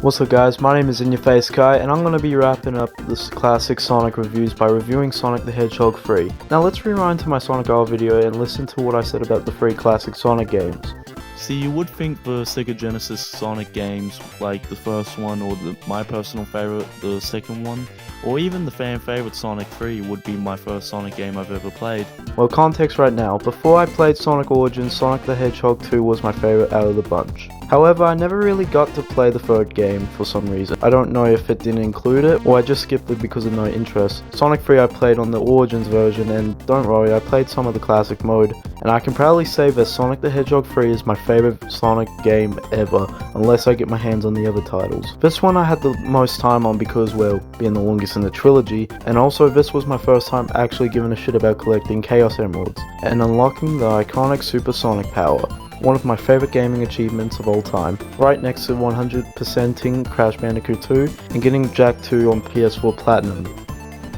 What's up guys, my name is In Your Face Kai and I'm going to be wrapping up this classic Sonic reviews by reviewing Sonic the Hedgehog 3. Now let's rewind to my Sonic R video and listen to what I said about the 3 classic Sonic games. See, you would think the Sega Genesis Sonic games, like the first one or my personal favorite, the second one, or even the fan favorite Sonic 3 would be my first Sonic game I've ever played. Well, context right now, before I played Sonic Origins, Sonic the Hedgehog 2 was my favorite out of the bunch. However, I never really got to play the third game for some reason. I don't know if it didn't include it, or I just skipped it because of no interest. Sonic 3 I played on the Origins version, and don't worry, I played some of the classic mode, and I can proudly say that Sonic the Hedgehog 3 is my favorite Sonic game ever, unless I get my hands on the other titles. This one I had the most time on because, well, being the longest in the trilogy, and also this was my first time actually giving a shit about collecting Chaos Emeralds, and unlocking the iconic Super Sonic power. One of my favorite gaming achievements of all time, right next to 100%ing Crash Bandicoot 2 and getting Jak 2 on PS4 Platinum,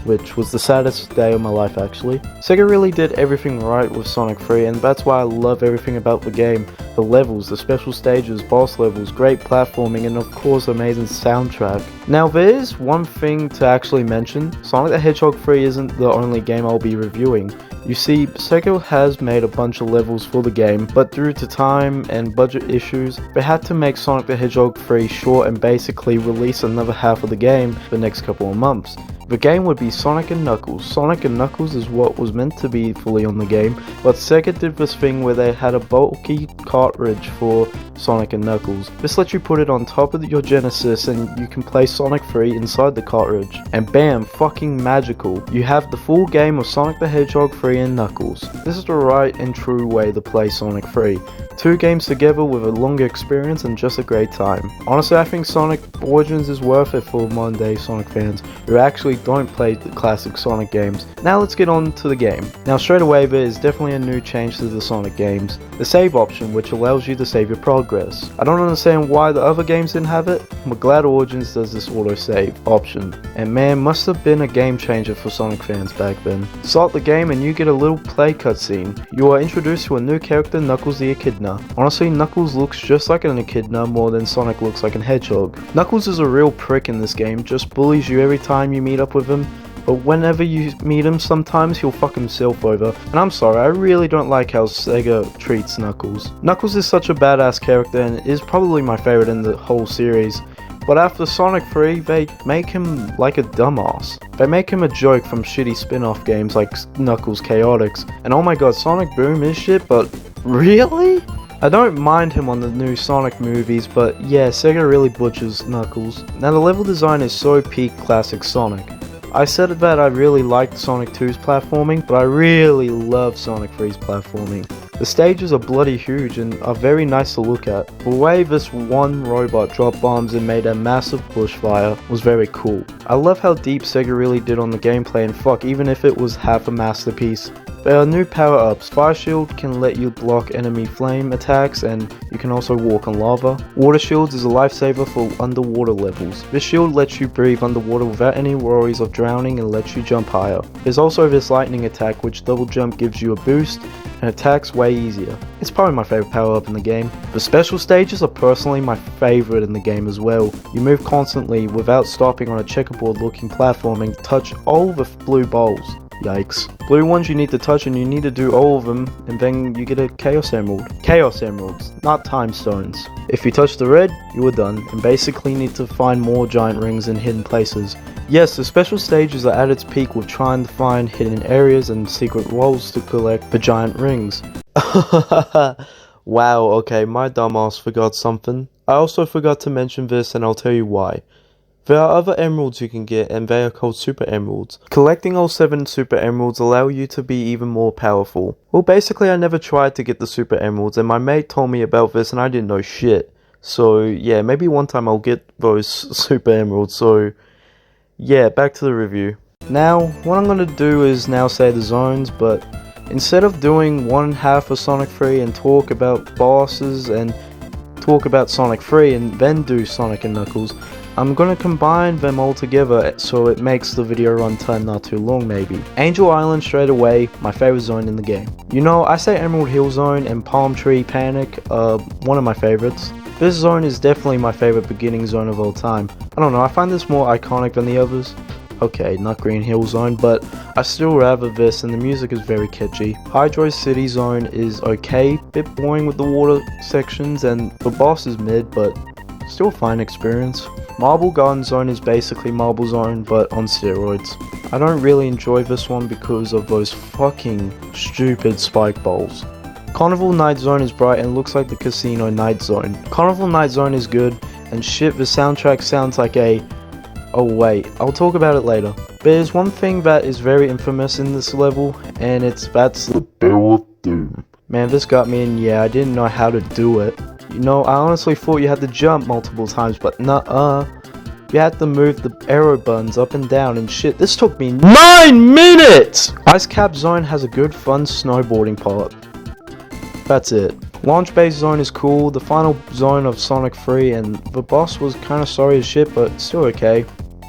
which was the saddest day of my life actually. Sega really did everything right with Sonic 3 and that's why I love everything about the game. The levels, the special stages, boss levels, great platforming, and of course amazing soundtrack. Now there is one thing to actually mention, Sonic the Hedgehog 3 isn't the only game I'll be reviewing. You see, Sega has made a bunch of levels for the game, but due to time and budget issues, they had to make Sonic the Hedgehog 3 short and basically release another half of the game the next couple of months. The game would be Sonic and Knuckles. Sonic and Knuckles is what was meant to be fully on the game, but Sega did this thing where they had a bulky cartridge for Sonic and Knuckles. This lets you put it on top of your Genesis and you can play Sonic 3 inside the cartridge. And bam, fucking magical. You have the full game of Sonic the Hedgehog 3 and Knuckles. This is the right and true way to play Sonic 3. 2 games together with a longer experience and just a great time. Honestly, I think Sonic Origins is worth it for modern day Sonic fans who actually don't play the classic Sonic games. Now let's get on to the game. Now straight away there is definitely a new change to the Sonic games. The save option, which allows you to save your progress. I don't understand why the other games didn't have it, but glad Origins does this autosave option. And man, must have been a game changer for Sonic fans back then. Start the game and you get a little play cutscene. You are introduced to a new character, Knuckles the Echidna. Honestly, Knuckles looks just like an echidna more than Sonic looks like a hedgehog. Knuckles is a real prick in this game, just bullies you every time you meet up with him, but whenever you meet him sometimes he'll fuck himself over, and I'm sorry, I really don't like how Sega treats Knuckles. Knuckles is such a badass character and is probably my favorite in the whole series. But after Sonic 3, they make him like a dumbass. They make him a joke from shitty spin-off games like Knuckles Chaotix, and oh my god, Sonic Boom is shit, but really? I don't mind him on the new Sonic movies, but yeah, Sega really butchers Knuckles. Now the level design is so peak classic Sonic. I said that I really liked Sonic 2's platforming, but I really love Sonic 3's platforming. The stages are bloody huge and are very nice to look at. The way this one robot dropped bombs and made a massive bushfire was very cool. I love how deep Sega really did on the gameplay, and fuck, even if it was half a masterpiece. There are new power-ups. Fire Shield can let you block enemy flame attacks and you can also walk on lava. Water Shields is a lifesaver for underwater levels. This shield lets you breathe underwater without any worries of drowning and lets you jump higher. There's also this lightning attack which double jump gives you a boost and attacks way easier. It's probably my favorite power-up in the game. The special stages are personally my favorite in the game as well. You move constantly without stopping on a checkerboard looking platform and touch all the blue balls. Yikes. Blue ones you need to touch and you need to do all of them and then you get a Chaos Emerald. Chaos Emeralds, not Time Stones. If you touch the red, you are done and basically need to find more giant rings in hidden places. Yes, the special stages are at its peak with trying to find hidden areas and secret walls to collect the giant rings. Wow, okay, my dumbass forgot something. I also forgot to mention this and I'll tell you why. There are other emeralds you can get and they are called Super Emeralds. Collecting all 7 Super Emeralds allow you to be even more powerful. Well, basically I never tried to get the Super Emeralds and my mate told me about this and I didn't know shit. So yeah, maybe one time I'll get those Super Emeralds, so yeah, back to the review. Now, what I'm going to do is now say the zones, but instead of doing one half of Sonic 3 and talk about bosses and talk about Sonic 3 and then do Sonic and Knuckles, I'm gonna combine them all together so it makes the video runtime not too long maybe. Angel Island straight away, my favorite zone in the game. You know, I say Emerald Hill Zone and Palm Tree Panic are one of my favorites. This zone is definitely my favorite beginning zone of all time. I don't know, I find this more iconic than the others. Okay, not Green Hill Zone, but I still rather this, and the music is very catchy. Hydro City Zone is okay, bit boring with the water sections, and the boss is mid, but still a fine experience. Marble Garden Zone is basically Marble Zone, but on steroids. I don't really enjoy this one because of those fucking stupid spike bowls. Carnival Night Zone is bright and looks like the Casino Night Zone. Carnival Night Zone is good, and shit, the soundtrack sounds like a... Oh wait, I'll talk about it later. There's one thing that is very infamous in this level, and that's the Barrel of Doom. Man, this got me, and yeah, I didn't know how to do it. You know, I honestly thought you had to jump multiple times, but nuh-uh. You had to move the arrow buttons up and down and shit. This took me 9 minutes! Ice Cap Zone has a good fun snowboarding part. That's it. Launch Base Zone is cool, the final zone of Sonic 3, and the boss was kinda sorry as shit, but still okay.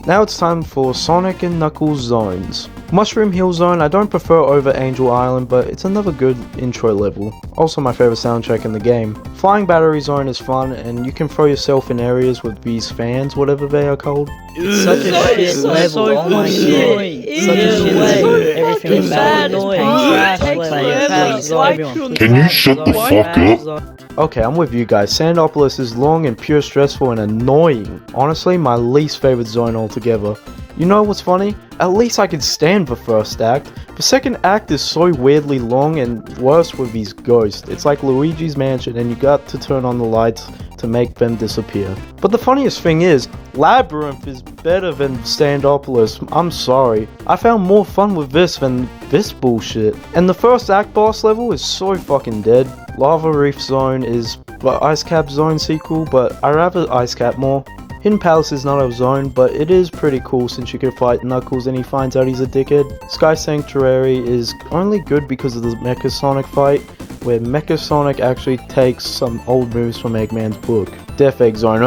Now it's time for Sonic and Knuckles zones. Mushroom Hill Zone I don't prefer over Angel Island, but it's another good intro level. Also my favorite soundtrack in the game. Flying Battery Zone is fun, and you can throw yourself in areas with these fans, whatever they are called. It's such a shit level, oh my god. Such a shit level. Everything bad, Can you shut the fuck up? Okay, I'm with you guys. Sandopolis is long and pure stressful and annoying. Honestly, my least favorite zone altogether. You know what's funny? At least I can stand the first act. The second act is so weirdly long and worse with these ghosts. It's like Luigi's Mansion and you got to turn on the lights to make them disappear. But the funniest thing is, Labyrinth is better than Sandopolis. I'm sorry. I found more fun with this than this bullshit. And the first act boss level is so fucking dead. Lava Reef Zone is the Ice Cap Zone sequel, but I rather Ice Cap more. Hidden Palace is not a zone, but it is pretty cool since you can fight Knuckles and he finds out he's a dickhead. Sky Sanctuary is only good because of the Mecha Sonic fight, where Mecha Sonic actually takes some old moves from Eggman's book. Death Egg Zone,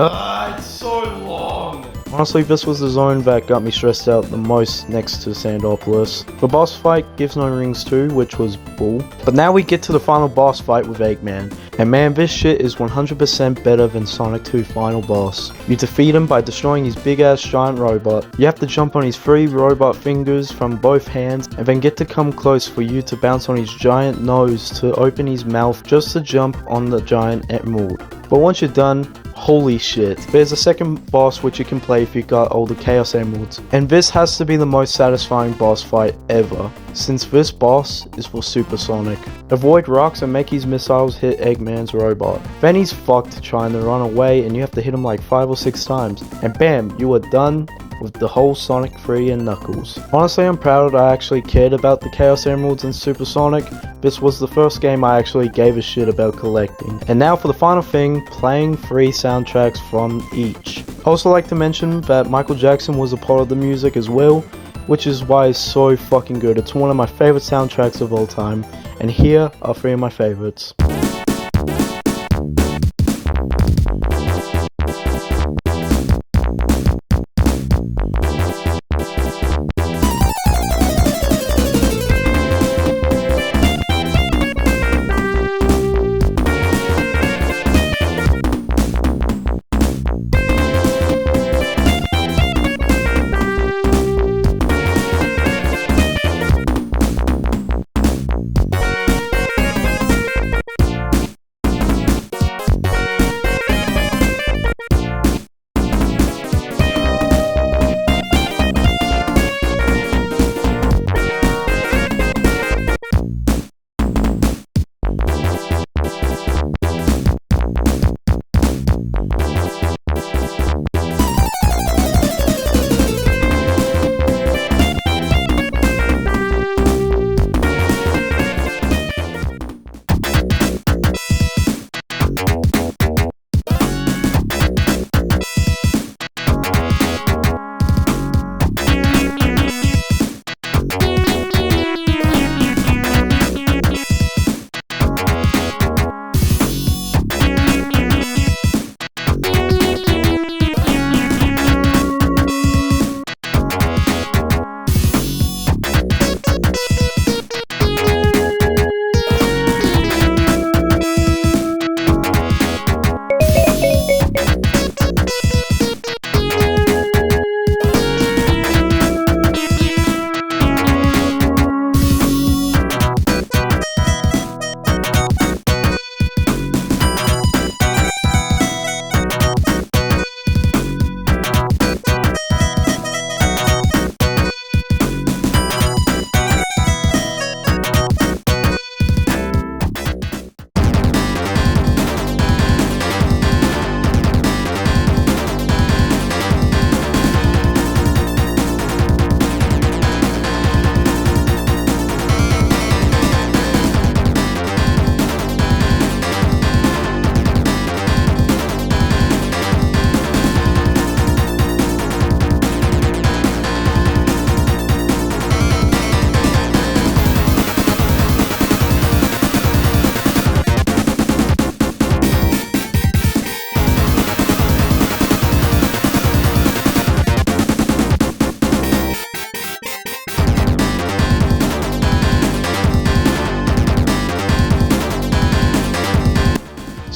it's so long! Honestly, this was the zone that got me stressed out the most next to Sandopolis. The boss fight gives no rings too, which was bull. But now we get to the final boss fight with Eggman. And man, this shit is 100% better than Sonic 2 final boss. You defeat him by destroying his big ass giant robot. You have to jump on his 3 robot fingers from both hands and then get to come close for you to bounce on his giant nose to open his mouth just to jump on the giant emerald. But once you're done, holy shit, there's a second boss which you can play if you got all the Chaos Emeralds. And this has to be the most satisfying boss fight ever, since this boss is for Super Sonic. Avoid rocks and make his missiles hit Eggman's robot. Then he's fucked trying to run away and you have to hit him like 5 or 6 times. And bam, you are done with the whole Sonic 3 and Knuckles. Honestly, I'm proud I actually cared about the Chaos Emeralds and Super Sonic. This was the first game I actually gave a shit about collecting. And now for the final thing, playing 3 soundtracks from each. I also like to mention that Michael Jackson was a part of the music as well, which is why it's so fucking good. It's one of my favorite soundtracks of all time. And here are 3 of my favorites.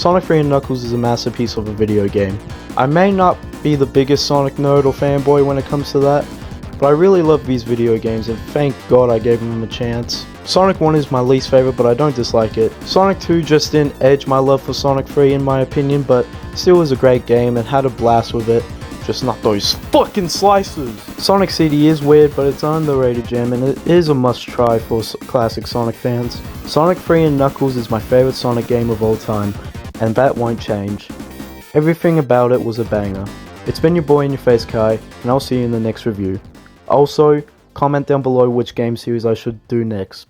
Sonic 3 and Knuckles is a masterpiece of a video game. I may not be the biggest Sonic nerd or fanboy when it comes to that, but I really love these video games and thank God I gave them a chance. Sonic 1 is my least favorite, but I don't dislike it. Sonic 2 just didn't edge my love for Sonic 3 in my opinion, but still was a great game and had a blast with it. Just not those fucking slices! Sonic CD is weird, but it's an underrated gem and it is a must try for classic Sonic fans. Sonic 3 and Knuckles is my favorite Sonic game of all time, and that won't change. Everything about it was a banger. It's been your boy in your face Kai, and I'll see you in the next review. Also, comment down below which game series I should do next.